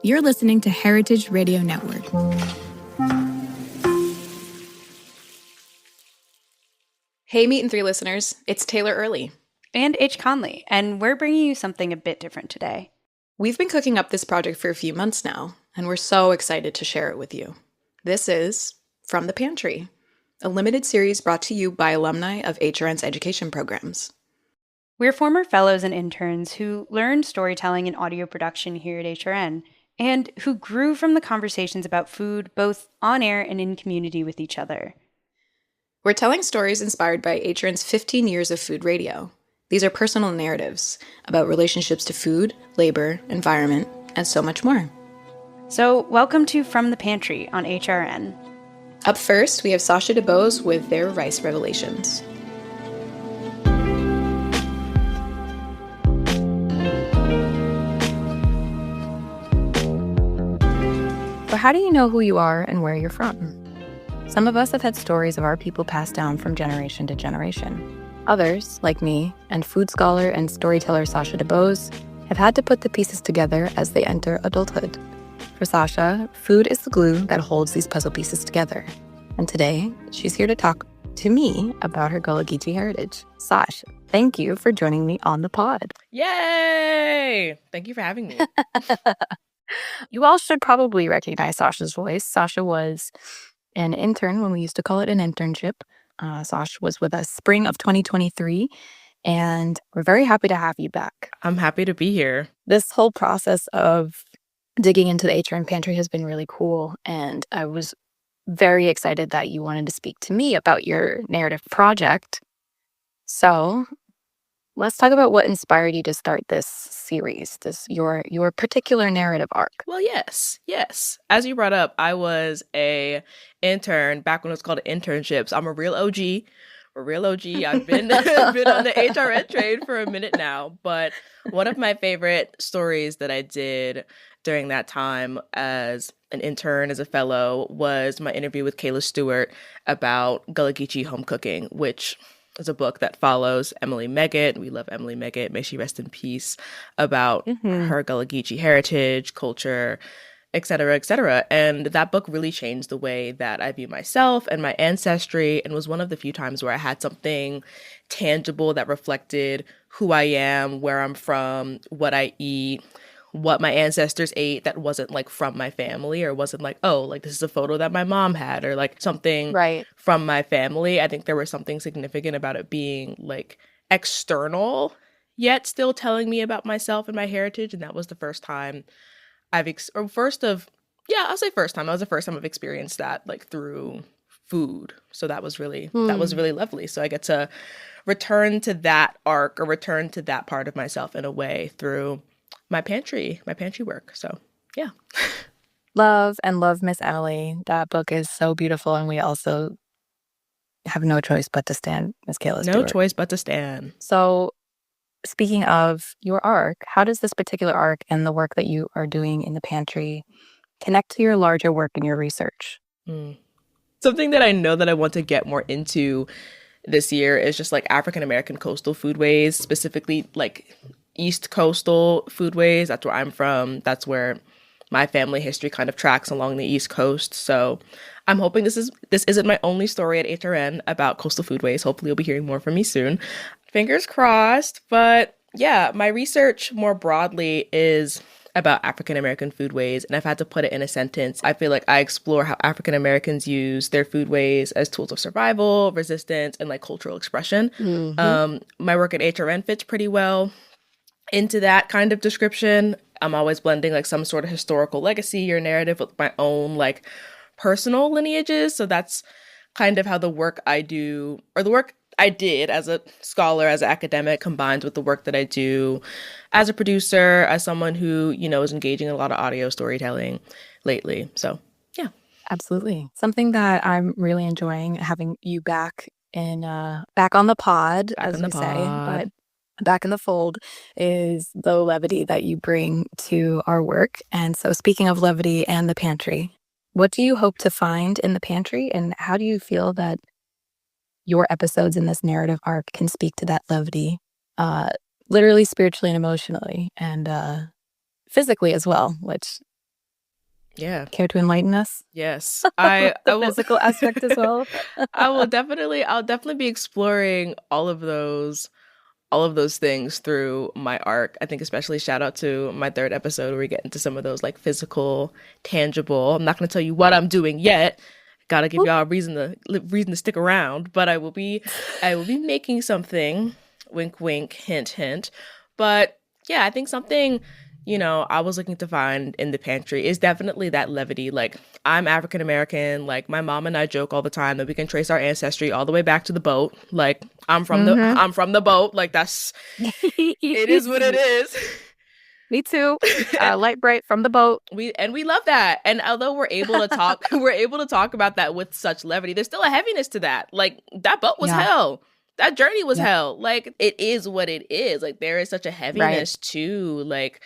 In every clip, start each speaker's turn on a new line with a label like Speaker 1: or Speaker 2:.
Speaker 1: You're listening to Heritage Radio Network.
Speaker 2: Hey, Meat and Three listeners, it's Taylor Early.
Speaker 3: And H. Conley, and we're bringing you something a bit different today.
Speaker 2: We've been cooking up this project for a few months now, and we're so excited to share it with you. This is From the Pantry, a limited series brought to you by alumni of HRN's education programs.
Speaker 3: We're former fellows and interns who learned storytelling and audio production here at HRN, and who grew from the conversations about food both on air and in community with each other.
Speaker 2: We're telling stories inspired by HRN's 15 years of food radio. These are personal narratives about relationships to food, labor, environment, and so much more.
Speaker 3: So, welcome to From the Pantry on HRN.
Speaker 2: Up first, we have Sasha DeBose with their rice revelations.
Speaker 4: But how do you know who you are and where you're from? Some of us have had stories of our people passed down from generation to generation. Others, like me, and food scholar and storyteller Sasha DeBose, have had to put the pieces together as they enter adulthood. For Sasha, food is the glue that holds these puzzle pieces together. And today, she's here to talk to me about her Gullah Geechee heritage. Sash, thank you for joining me on the pod.
Speaker 5: Yay! Thank you for having me.
Speaker 4: You all should probably recognize Sasha's voice. Sasha was an intern when we used to call it an internship. Sash was with us spring of 2023, and we're very happy to have you back.
Speaker 5: I'm happy to be here.
Speaker 4: This whole process of digging into the HRN Pantry has been really cool, and I was very excited that you wanted to speak to me about your narrative project. So let's talk about what inspired you to start this series, your particular narrative arc.
Speaker 5: Well, yes. As you brought up, I was a intern back when it was called internships. I'm a real OG. I've been been on the HRN train for a minute now. But one of my favorite stories that I did during that time as an intern, as a fellow, was my interview with Kayla Stewart about Gullah Geechee home cooking, which is a book that follows Emily Meggett. We love Emily Meggett. May she rest in peace. About her Gullah Geechee heritage, culture, et cetera, et cetera. And that book really changed the way that I view myself and my ancestry, and was one of the few times where I had something tangible that reflected who I am, where I'm from, what I eat, what my ancestors ate that wasn't like from my family, or wasn't like, oh, like this is a photo that my mom had, or like something from my family. I think there was something significant about it being like external, yet still telling me about myself and my heritage. And that was the first time that was the first time I've experienced that, like through food. So that was really lovely. So I get to return to that arc, or return to that part of myself in a way through my pantry work. So yeah.
Speaker 4: Love Miss Emily. That book is so beautiful, and we also have no choice but to stand Miss Kayla Stewart.
Speaker 5: No choice but to stand.
Speaker 4: So speaking of your arc, how does this particular arc and the work that you are doing in the pantry connect to your larger work and your research?
Speaker 5: Something that I know that I want to get more into this year is just like African American coastal foodways, specifically like East Coastal foodways. That's where I'm from. That's where my family history kind of tracks along the East Coast. So I'm hoping this isn't my only story at HRN about coastal foodways. Hopefully you'll be hearing more from me soon. Fingers crossed. But yeah, my research more broadly is about African American foodways, and I've had to put it in a sentence. I feel like I explore how African Americans use their foodways as tools of survival, resistance, and like cultural expression. My work at HRN fits pretty well into that kind of description. I'm always blending like some sort of historical legacy or narrative with my own like personal lineages. So that's kind of how the work I do, or the work I did as a scholar, as an academic, combines with the work that I do as a producer, as someone who, you know, is engaging in a lot of audio storytelling lately. So yeah.
Speaker 4: Absolutely. Something that I'm really enjoying having you back on the pod, as we say, but back in the fold, is the levity that you bring to our work. And so speaking of levity and the pantry, what do you hope to find in the pantry, and how do you feel that your episodes in this narrative arc can speak to that levity, literally, spiritually, and emotionally, and physically as well, which
Speaker 5: Yeah.
Speaker 4: Care to enlighten us?
Speaker 5: Yes. I will,
Speaker 4: physical aspect as well.
Speaker 5: I'll definitely be exploring all of those things through my arc. I think especially shout out to my third episode where we get into some of those like physical, tangible. I'm not going to tell you what I'm doing yet. Got to give y'all a reason to stick around, but I will be making something. Wink, wink, hint, hint. But yeah, I think something, I was looking to find in the pantry is definitely that levity. Like, I'm African American. Like, my mom and I joke all the time that we can trace our ancestry all the way back to the boat. Like, I'm from the boat. Like, that's it is what it is.
Speaker 4: Me too. Light bright from the boat.
Speaker 5: We love that. And although we're able to talk about that with such levity, there's still a heaviness to that. Like, that boat was hell. That journey was hell. Like, it is what it is. Like, there is such a heaviness to like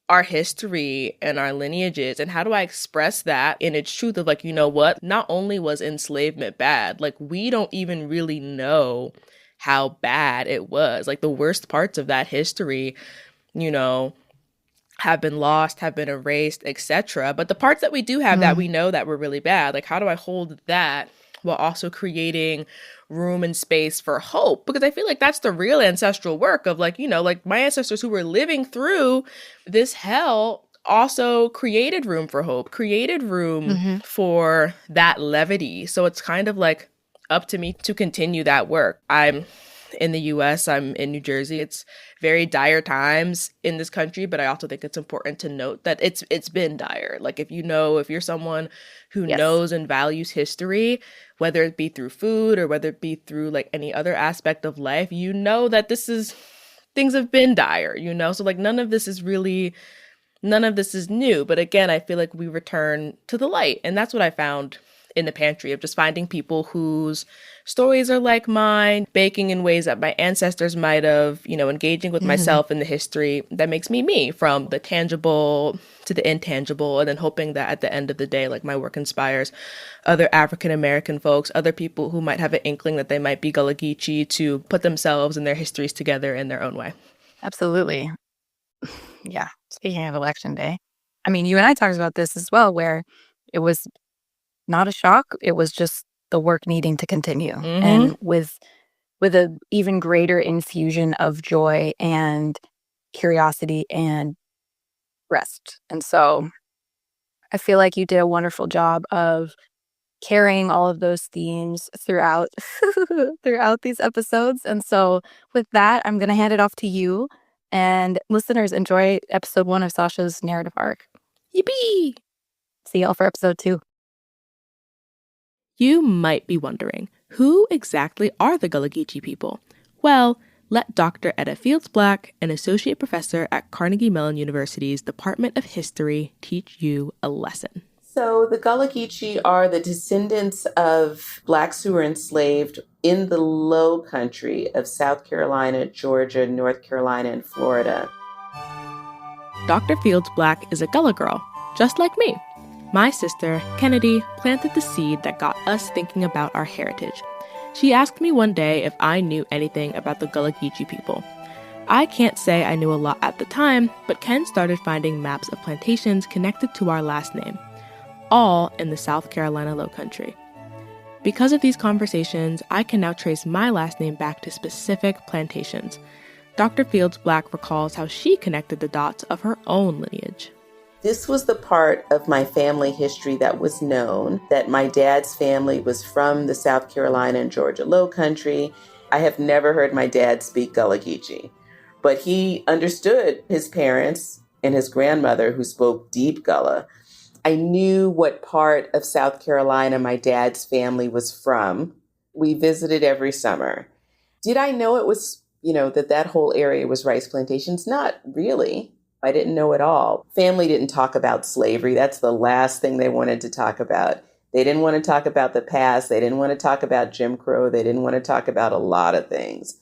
Speaker 5: our history and our lineages. And how do I express that in its truth of like, you know what? Not only was enslavement bad, like, we don't even really know how bad it was. Like, the worst parts of that history, have been lost, have been erased, etc. But the parts that we do have that we know that were really bad, like, how do I hold that while also creating room and space for hope? Because I feel like that's the real ancestral work of like, like my ancestors who were living through this hell also created room for hope, created room for that levity. So it's kind of like up to me to continue that work. I'm in the US, I'm in New Jersey. It's very dire times in this country, but I also think it's important to note that it's been dire. Like, if you're someone who knows and values history, whether it be through food or whether it be through like any other aspect of life, that things have been dire, So like none of this is new. But again, I feel like we return to the light. And that's what I found in the pantry, of just finding people whose stories are like mine, baking in ways that my ancestors might have, engaging with myself in the history that makes me me, from the tangible to the intangible, and then hoping that at the end of the day, like, my work inspires other African American folks, other people who might have an inkling that they might be Gullah Geechee, to put themselves and their histories together in their own way.
Speaker 4: Absolutely. Yeah. Speaking of election day, I mean, you and I talked about this as well, where it was not a shock. It was just the work needing to continue, and with a even greater infusion of joy and curiosity and rest. And so I feel like you did a wonderful job of carrying all of those themes throughout these episodes. And so with that, I'm going to hand it off to you, and listeners, enjoy episode 1 of Sasha's narrative arc.
Speaker 5: Yippee!
Speaker 4: See y'all for episode 2.
Speaker 5: You might be wondering, who exactly are the Gullah Geechee people? Well, let Dr. Etta Fields-Black, an associate professor at Carnegie Mellon University's Department of History, teach you a lesson.
Speaker 6: So the Gullah Geechee are the descendants of Blacks who were enslaved in the Low Country of South Carolina, Georgia, North Carolina, and Florida.
Speaker 5: Dr. Fields-Black is a Gullah girl, just like me. My sister, Kennedy, planted the seed that got us thinking about our heritage. She asked me one day if I knew anything about the Gullah Geechee people. I can't say I knew a lot at the time, but Ken started finding maps of plantations connected to our last name, all in the South Carolina Low Country. Because of these conversations, I can now trace my last name back to specific plantations. Dr. Fields-Black recalls how she connected the dots of her own lineage.
Speaker 6: This was the part of my family history that was known, that my dad's family was from the South Carolina and Georgia Low Country. I have never heard my dad speak Gullah Geechee, but he understood his parents and his grandmother who spoke deep Gullah. I knew what part of South Carolina my dad's family was from. We visited every summer. Did I know it was, that whole area was rice plantations? Not really. I didn't know at all. Family didn't talk about slavery. That's the last thing they wanted to talk about. They didn't want to talk about the past. They didn't want to talk about Jim Crow. They didn't want to talk about a lot of things.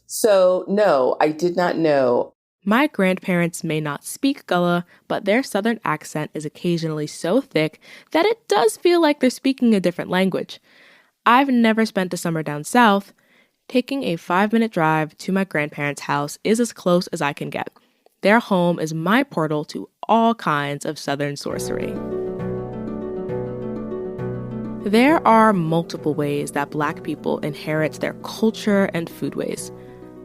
Speaker 6: So, no, I did not know.
Speaker 5: My grandparents may not speak Gullah, but their southern accent is occasionally so thick that it does feel like they're speaking a different language. I've never spent a summer down south. Taking a 5-minute drive to my grandparents' house is as close as I can get. Their home is my portal to all kinds of southern sorcery. There are multiple ways that Black people inherit their culture and foodways.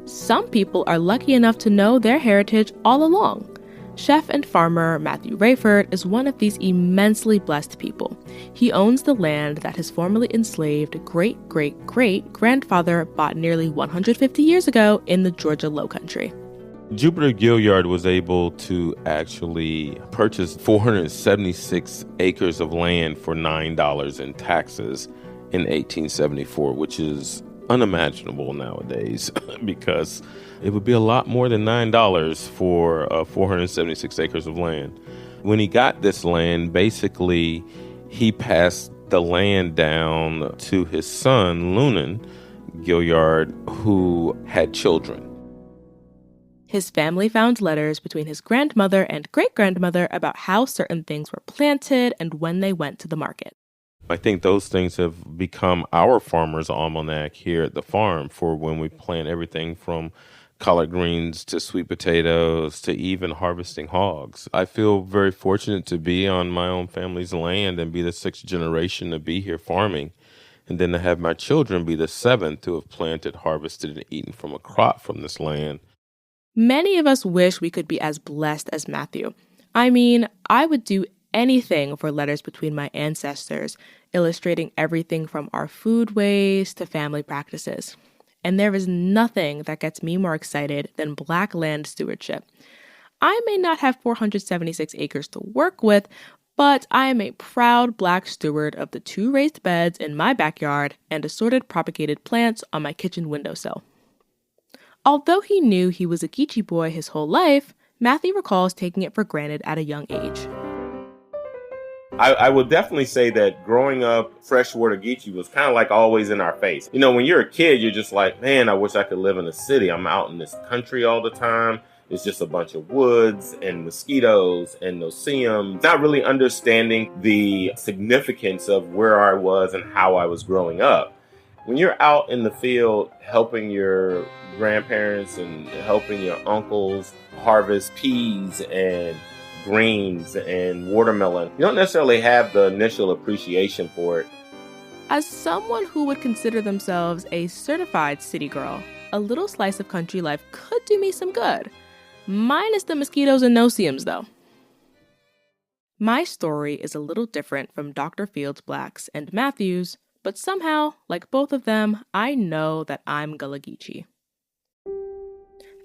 Speaker 5: Some people are lucky enough to know their heritage all along. Chef and farmer Matthew Rayford is one of these immensely blessed people. He owns the land that his formerly enslaved great-great-great-grandfather bought nearly 150 years ago in the Georgia Lowcountry.
Speaker 7: Jupiter Gilliard was able to actually purchase 476 acres of land for $9 in taxes in 1874, which is unimaginable nowadays because it would be a lot more than $9 for 476 acres of land. When he got this land, basically he passed the land down to his son, Lunan Gilliard, who had children.
Speaker 5: His family found letters between his grandmother and great-grandmother about how certain things were planted and when they went to the market.
Speaker 7: I think those things have become our farmer's almanac here at the farm for when we plant everything from collard greens to sweet potatoes to even harvesting hogs. I feel very fortunate to be on my own family's land and be the sixth generation to be here farming, and then to have my children be the seventh to have planted, harvested, and eaten from a crop from this land.
Speaker 5: Many of us wish we could be as blessed as Matthew. I mean, I would do anything for letters between my ancestors, illustrating everything from our foodways to family practices. And there is nothing that gets me more excited than Black land stewardship. I may not have 476 acres to work with, but I am a proud Black steward of the 2 raised beds in my backyard and assorted propagated plants on my kitchen windowsill. Although he knew he was a Geechee boy his whole life, Matthew recalls taking it for granted at a young age.
Speaker 7: I would definitely say that growing up, freshwater Geechee was kind of like always in our face. You know, when you're a kid, you're just like, man, I wish I could live in a city. I'm out in this country all the time. It's just a bunch of woods and mosquitoes and no-see-ums. Not really understanding the significance of where I was and how I was growing up. When you're out in the field helping your grandparents and helping your uncles harvest peas and greens and watermelon, you don't necessarily have the initial appreciation for it.
Speaker 5: As someone who would consider themselves a certified city girl, a little slice of country life could do me some good. Minus the mosquitoes and no-see-ums, though. My story is a little different from Dr. Fields Black's and Matthew's, but somehow, like both of them, I know that I'm Gullah Geechee.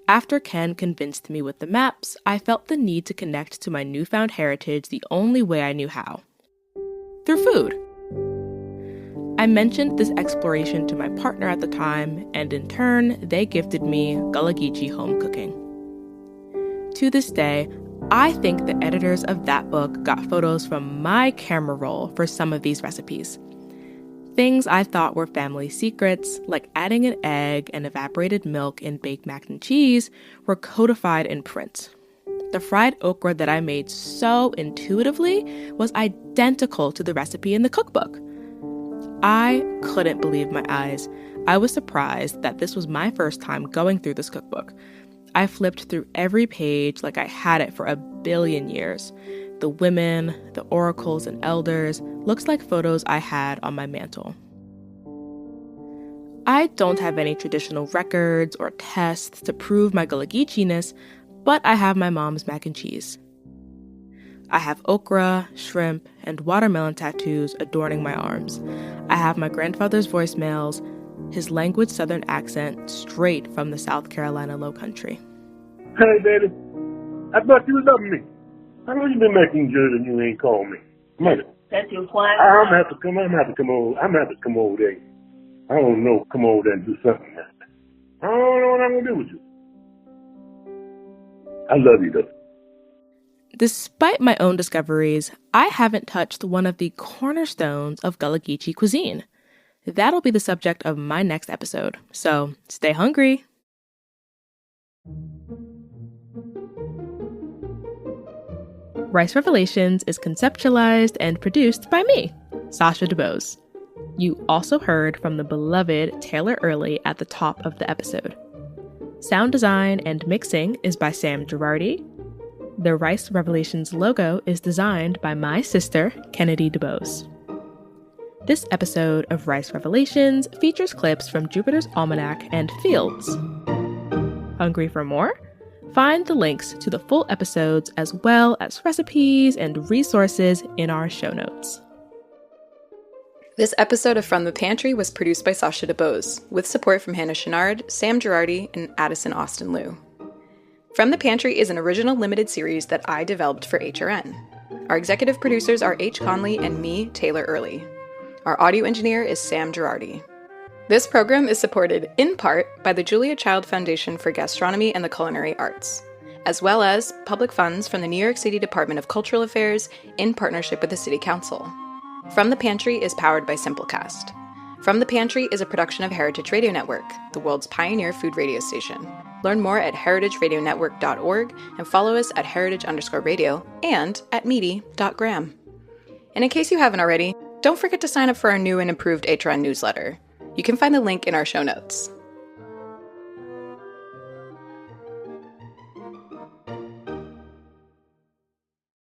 Speaker 5: After Ken convinced me with the maps, I felt the need to connect to my newfound heritage the only way I knew how. Through food. I mentioned this exploration to my partner at the time, and in turn, they gifted me Gullah Geechee home cooking. To this day, I think the editors of that book got photos from my camera roll for some of these recipes. Things I thought were family secrets, like adding an egg and evaporated milk in baked mac and cheese, were codified in print. The fried okra that I made so intuitively was identical to the recipe in the cookbook. I couldn't believe my eyes. I was surprised that this was my first time going through this cookbook. I flipped through every page like I had it for a billion years. The women, the oracles and elders, looks like photos I had on my mantle. I don't have any traditional records or tests to prove my Gullah Geechee-ness, but I have my mom's mac and cheese. I have okra, shrimp, and watermelon tattoos adorning my arms. I have my grandfather's voicemails, his languid southern accent straight from the South Carolina Lowcountry.
Speaker 8: Hey, baby, I thought you loved me. How long you been making good and you ain't called me? Mother.
Speaker 9: That's your plan?
Speaker 8: I'm gonna have to come over there. I don't know, come over there and do something. I don't know what I'm gonna do with you. I love you though.
Speaker 5: Despite my own discoveries, I haven't touched one of the cornerstones of Gullah Geechee cuisine. That'll be the subject of my next episode, so stay hungry. Rice Revelations is conceptualized and produced by me, Sasha DuBose. You also heard from the beloved Taylor Early at the top of the episode. Sound design and mixing is by Sam Girardi. The Rice Revelations logo is designed by my sister, Kennedy DuBose. This episode of Rice Revelations features clips from Jupiter's Almanac and Fields. Hungry for more? Find the links to the full episodes as well as recipes and resources in our show notes.
Speaker 2: This episode of From the Pantry was produced by Sasha DeBose, with support from Hannah Chenard, Sam Girardi, and Addison Austin Liu. From the Pantry is an original limited series that I developed for HRN. Our executive producers are H. Conley and me, Taylor Early. Our audio engineer is Sam Girardi. This program is supported, in part, by the Julia Child Foundation for Gastronomy and the Culinary Arts, as well as public funds from the New York City Department of Cultural Affairs in partnership with the City Council. From the Pantry is powered by Simplecast. From the Pantry is a production of Heritage Radio Network, the world's pioneer food radio station. Learn more at heritageradionetwork.org and follow us at heritage_radio and at meaty.gram. And in case you haven't already, don't forget to sign up for our new and improved HRN newsletter. You can find the link in our show notes.